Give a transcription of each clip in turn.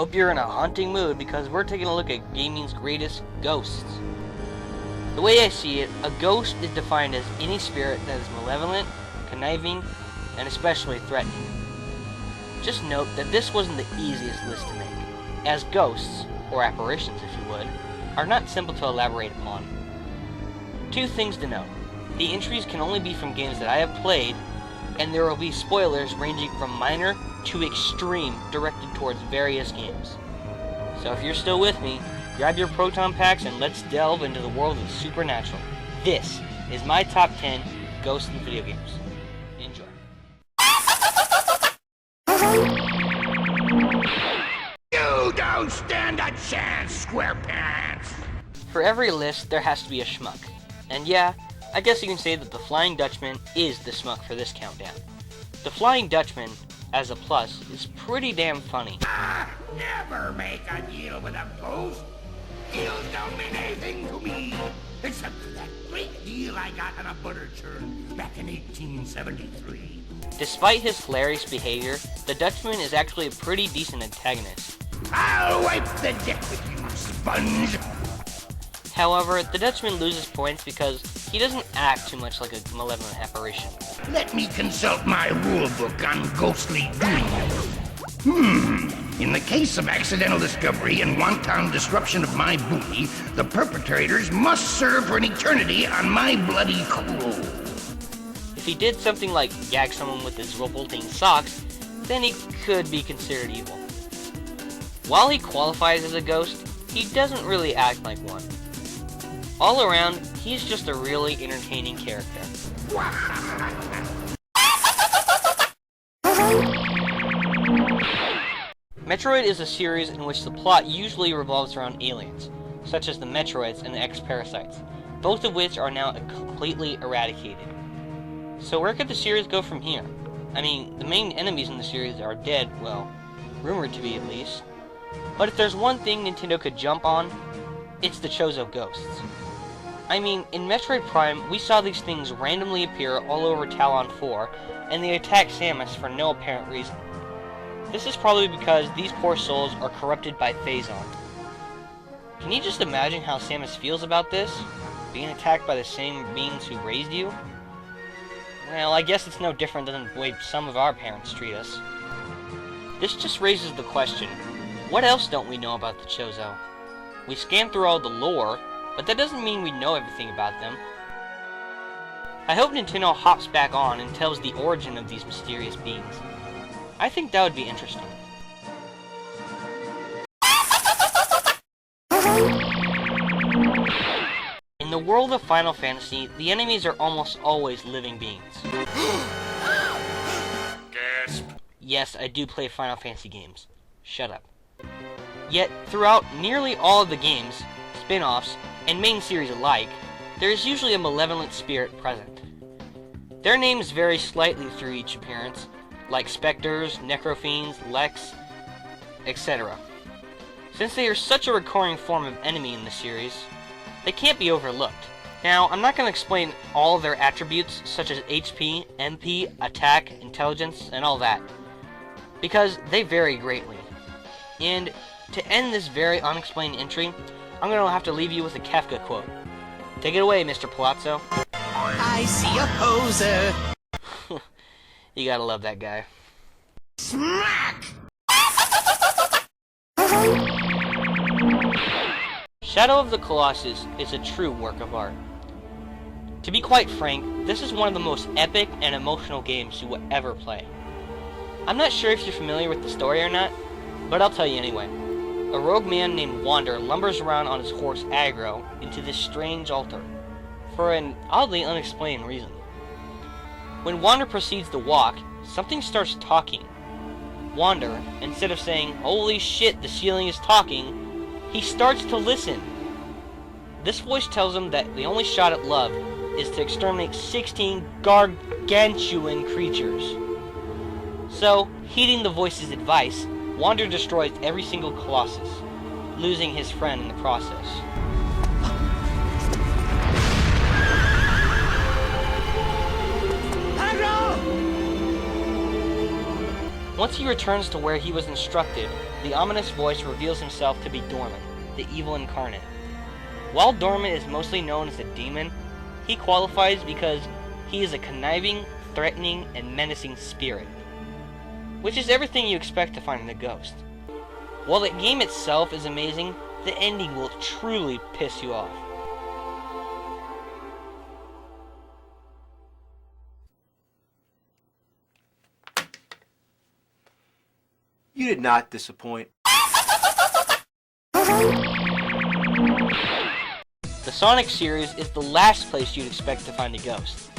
Hope you're in a haunting mood because we're taking a look at gaming's greatest ghosts. The way I see it, a ghost is defined as any spirit that is malevolent, conniving, and especially threatening. Just note that this wasn't the easiest list to make, as ghosts, or apparitions if you would, are not simple to elaborate upon. Two things to note. The entries can only be from games that I have played, and there will be spoilers ranging from minor to extreme directed towards various games. So if you're still with me, grab your proton packs and let's delve into the world of the supernatural. This is my top 10 ghosts in video games. Enjoy. You don't stand a chance, SquarePants! For every list, there has to be a schmuck. And yeah, I guess you can say that the Flying Dutchman is the schmuck for this countdown. The Flying Dutchman, as a plus, is pretty damn funny. Never make a deal with a ghost. Deals don't mean anything to me, except for that great deal I got on a butter churn back in 1873. Despite his hilarious behavior, the Dutchman is actually a pretty decent antagonist. I'll wipe the deck with you, sponge! However, the Dutchman loses points because he doesn't act too much like a malevolent apparition. Let me consult my rulebook on ghostly dreams. In the case of accidental discovery and wanton disruption of my booty, the perpetrators must serve for an eternity on my bloody crew. If he did something like gag someone with his revolting socks, then he could be considered evil. While he qualifies as a ghost, he doesn't really act like one. All around, he's just a really entertaining character. Metroid is a series in which the plot usually revolves around aliens, such as the Metroids and the X-Parasites, both of which are now completely eradicated. So where could the series go from here? I mean, the main enemies in the series are dead, well, rumored to be at least. But if there's one thing Nintendo could jump on, it's the Chozo ghosts. I mean, in Metroid Prime, we saw these things randomly appear all over Talon 4, and they attack Samus for no apparent reason. This is probably because these poor souls are corrupted by Phazon. Can you just imagine how Samus feels about this? Being attacked by the same beings who raised you? Well, I guess it's no different than the way some of our parents treat us. This just raises the question, what else don't we know about the Chozo? We scanned through all the lore, but that doesn't mean we know everything about them. I hope Nintendo hops back on and tells the origin of these mysterious beings. I think that would be interesting. In the world of Final Fantasy, the enemies are almost always living beings. Gasp. Yes, I do play Final Fantasy games. Shut up. Yet, throughout nearly all of the games, spin-offs, and main series alike, there is usually a malevolent spirit present. Their names vary slightly through each appearance, like specters, necrofiends, Lex, etc. Since they are such a recurring form of enemy in the series, they can't be overlooked. Now, I'm not going to explain all of their attributes, such as HP, MP, attack, intelligence, and all that, because they vary greatly. And to end this very unexplained entry, I'm going to have to leave you with a Kafka quote. Take it away, Mr. Palazzo. I see a poser. You gotta love that guy. Smack! Shadow of the Colossus is a true work of art. To be quite frank, this is one of the most epic and emotional games you will ever play. I'm not sure if you're familiar with the story or not, but I'll tell you anyway. A rogue man named Wander lumbers around on his horse Aggro into this strange altar, for an oddly unexplained reason. When Wander proceeds to walk, something starts talking. Wander, instead of saying, "Holy shit, the ceiling is talking," he starts to listen. This voice tells him that the only shot at love is to exterminate 16 gargantuan creatures. So, heeding the voice's advice, Wander destroys every single Colossus, losing his friend in the process. Once he returns to where he was instructed, the ominous voice reveals himself to be Dormin, the evil incarnate. While Dormin is mostly known as a demon, he qualifies because he is a conniving, threatening, and menacing spirit, which is everything you expect to find in a ghost. While the game itself is amazing, the ending will truly piss you off. You did not disappoint. The Sonic series is the last place you'd expect to find a ghost.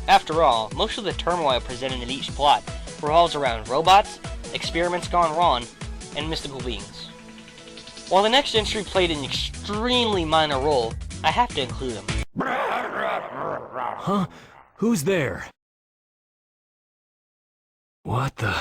After all, most of the turmoil presented in each plot revolves around robots, experiments gone wrong, and mystical beings. While the next entry played an extremely minor role, I have to include him. Huh? Who's there? What the...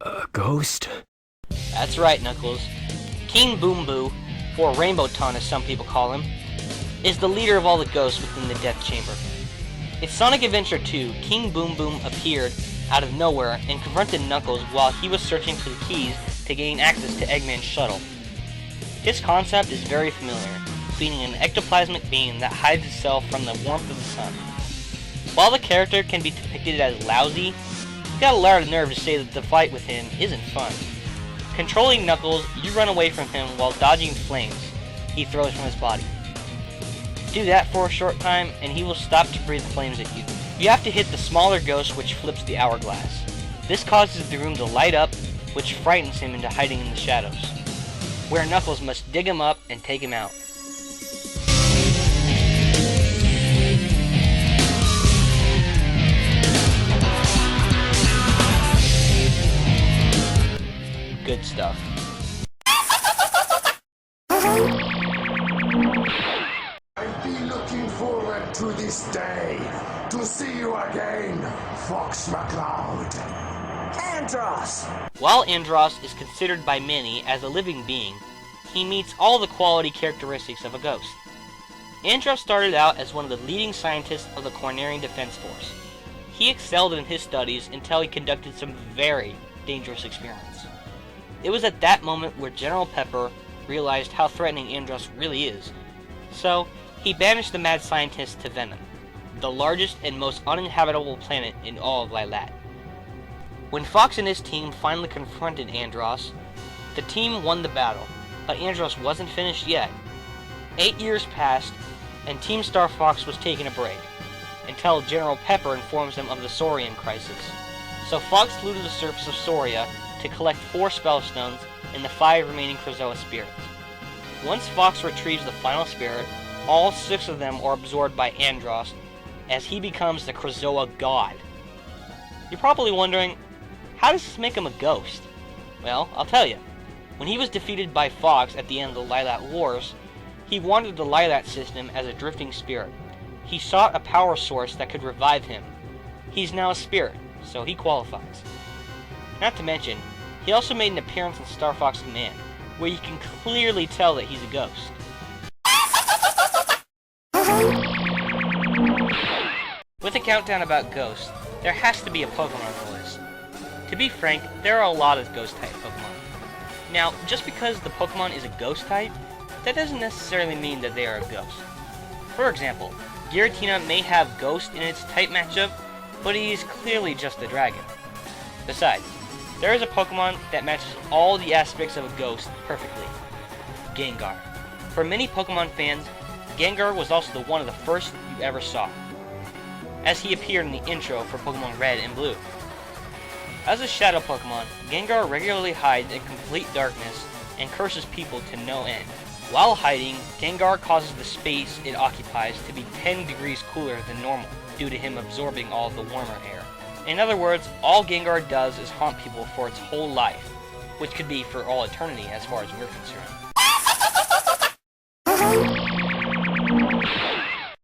a ghost? That's right, Knuckles. King Boom Boo, or Rainbow Ton as some people call him, is the leader of all the ghosts within the Death Chamber. In Sonic Adventure 2, King Boom Boom appeared out of nowhere and confronted Knuckles while he was searching for the keys to gain access to Eggman's shuttle. His concept is very familiar, being an ectoplasmic being that hides itself from the warmth of the sun. While the character can be depicted as lousy, you got a lot of nerve to say that the fight with him isn't fun. Controlling Knuckles, you run away from him while dodging flames he throws from his body. Do that for a short time, and he will stop to breathe flames at you. You have to hit the smaller ghost, which flips the hourglass. This causes the room to light up, which frightens him into hiding in the shadows, where Knuckles must dig him up and take him out. Good stuff. I've been looking forward to this day, to see you again, Fox McCloud. Andross! While Andross is considered by many as a living being, he meets all the quality characteristics of a ghost. Andross started out as one of the leading scientists of the Cornerian Defense Force. He excelled in his studies until he conducted some very dangerous experiments. It was at that moment where General Pepper realized how threatening Andross really is, so he banished the mad scientist to Venom, the largest and most uninhabitable planet in all of Lylat. When Fox and his team finally confronted Andross, the team won the battle, but Andross wasn't finished yet. 8 years passed, and Team Star Fox was taking a break, until General Pepper informs them of the Saurian crisis. So Fox flew to the surface of Sauria to collect 4 spell stones and the 5 remaining Chozo spirits. Once Fox retrieves the final spirit, all 6 of them are absorbed by Andross as he becomes the Chozo god. You're probably wondering, how does this make him a ghost? Well, I'll tell you. When he was defeated by Fox at the end of the Lylat Wars, he wandered the Lylat system as a drifting spirit. He sought a power source that could revive him. He's now a spirit, so he qualifies. Not to mention, he also made an appearance in Star Fox Command, where you can clearly tell that he's a ghost. With a countdown about ghosts, there has to be a Pokemon on the list. To be frank, there are a lot of ghost-type Pokemon. Now, just because the Pokemon is a ghost type, that doesn't necessarily mean that they are a ghost. For example, Giratina may have Ghost in its type matchup, but he is clearly just a dragon. Besides, there is a Pokemon that matches all the aspects of a ghost perfectly. Gengar. For many Pokemon fans, Gengar was also one of the first you ever saw, as he appeared in the intro for Pokemon Red and Blue. As a shadow Pokemon, Gengar regularly hides in complete darkness and curses people to no end. While hiding, Gengar causes the space it occupies to be 10 degrees cooler than normal, due to him absorbing all of the warmer air. In other words, all Gengar does is haunt people for its whole life, which could be for all eternity as far as we're concerned.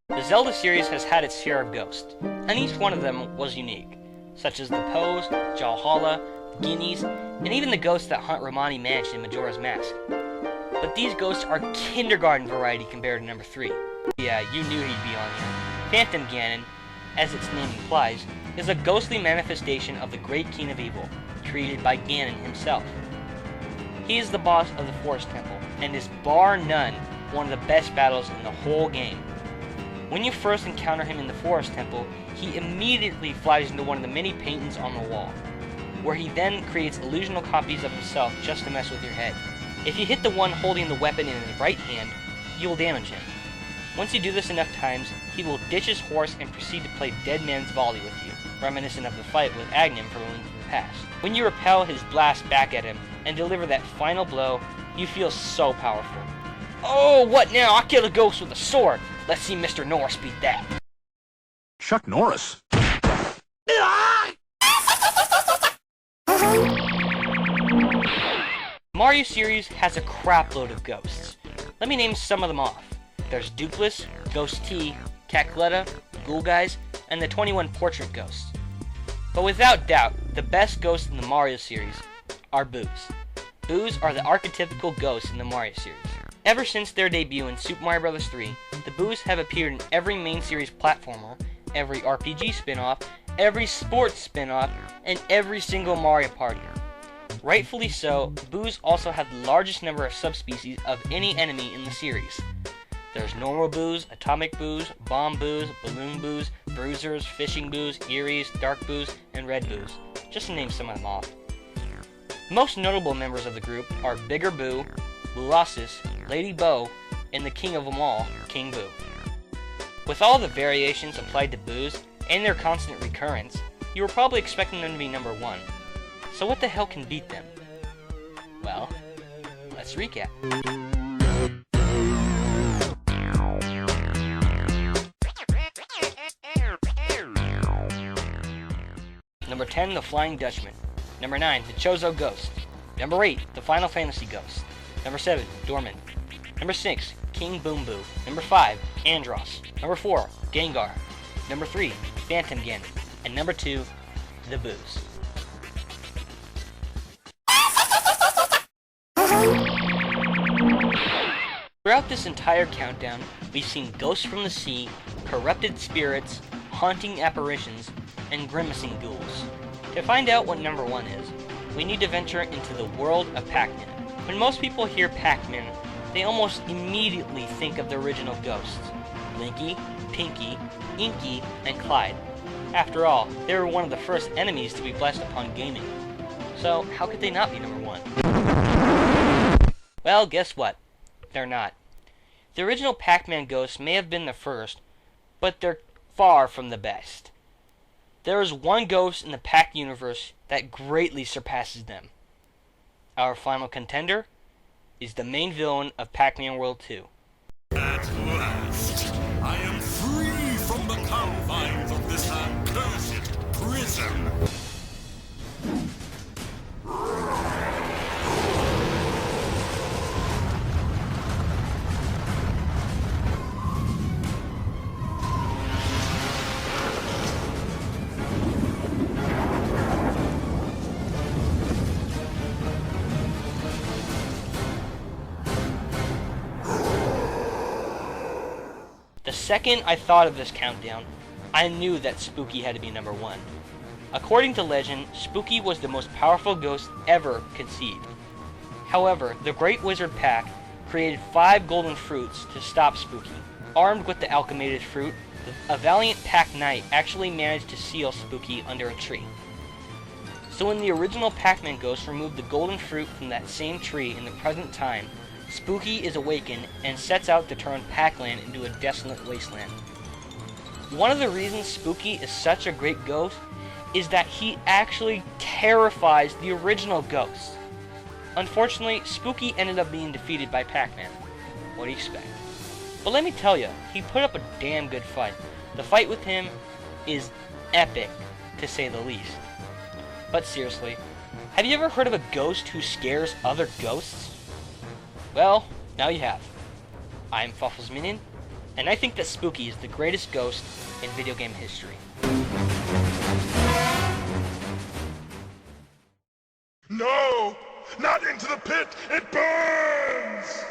The Zelda series has had its share of ghosts, and each one of them was unique, such as the Poes, Jalhalla, Guineas, and even the ghosts that haunt Romani Mansion in Majora's Mask. But these ghosts are kindergarten variety compared to number 3. Yeah, you knew he'd be on here. Phantom Ganon, as its name implies, is a ghostly manifestation of the Great King of Evil, created by Ganon himself. He is the boss of the Forest Temple, and is bar none one of the best battles in the whole game. When you first encounter him in the Forest Temple, he immediately flies into one of the many paintings on the wall, where he then creates illusional copies of himself just to mess with your head. If you hit the one holding the weapon in his right hand, you will damage him. Once you do this enough times, he will ditch his horse and proceed to play Dead Man's Volley with you, reminiscent of the fight with Agnem from A Link to the Past. When you repel his blast back at him and deliver that final blow, you feel so powerful. Oh, what now? I'll kill a ghost with a sword! Let's see Mr. Norris beat that. Chuck Norris? Mario series has a crapload of ghosts. Let me name some of them off. There's Dupless, Ghost T, Cackletta, Ghoul Guys, and the 21 Portrait Ghosts. But without doubt, the best ghosts in the Mario series are Boos. Boos are the archetypical ghosts in the Mario series. Ever since their debut in Super Mario Bros. 3, the Boos have appeared in every main series platformer, every RPG spin-off, every sports spin-off, and every single Mario Party. Rightfully so, Boos also have the largest number of subspecies of any enemy in the series. There's normal Boos, atomic Boos, bomb Boos, balloon Boos, bruisers, fishing Boos, Eries, dark Boos, and red Boos, just to name some of them off. The most notable members of the group are Bigger Boo, Boolossus, Lady Bo, and the king of them all, King Boo. With all the variations applied to Boos, and their constant recurrence, you were probably expecting them to be number 1. So what the hell can beat them? Well, let's recap. Number 10, the Flying Dutchman. Number 9, the Chozo Ghost. Number 8, the Final Fantasy Ghost. Number 7, Dormin. Number 6, King Boom Boo. Number 5, Andross. Number 4, Gengar. Number 3, Phantom Ganon. And number 2, the Boos. Throughout this entire countdown, we've seen ghosts from the sea, corrupted spirits, haunting apparitions, and grimacing ghouls. To find out what number 1 is, we need to venture into the world of Pac-Man. When most people hear Pac-Man, they almost immediately think of the original ghosts: Blinky, Pinky, Inky, and Clyde. After all, they were one of the first enemies to be blessed upon gaming. So how could they not be number 1? Well, guess what? They're not. The original Pac-Man ghosts may have been the first, but they're far from the best. There is one ghost in the Pac universe that greatly surpasses them. Our final contender is the main villain of Pac-Man World 2. At last, I am free from the confines of this accursed prison. The second I thought of this countdown, I knew that Spooky had to be number 1. According to legend, Spooky was the most powerful ghost ever conceived. However, the Great Wizard Pac created 5 golden fruits to stop Spooky. Armed with the alchemated fruit, a valiant Pac Knight actually managed to seal Spooky under a tree. So when the original Pac-Man ghost removed the golden fruit from that same tree in the present time, Spooky is awakened and sets out to turn Pac-Land into a desolate wasteland. One of the reasons Spooky is such a great ghost is that he actually terrifies the original ghosts. Unfortunately, Spooky ended up being defeated by Pac-Man. What do you expect? But let me tell you, he put up a damn good fight. The fight with him is epic, to say the least. But seriously, have you ever heard of a ghost who scares other ghosts? Well, now you have. I'm Fawful's Minion, and I think that Spooky is the greatest ghost in video game history. No! Not into the pit! It burns!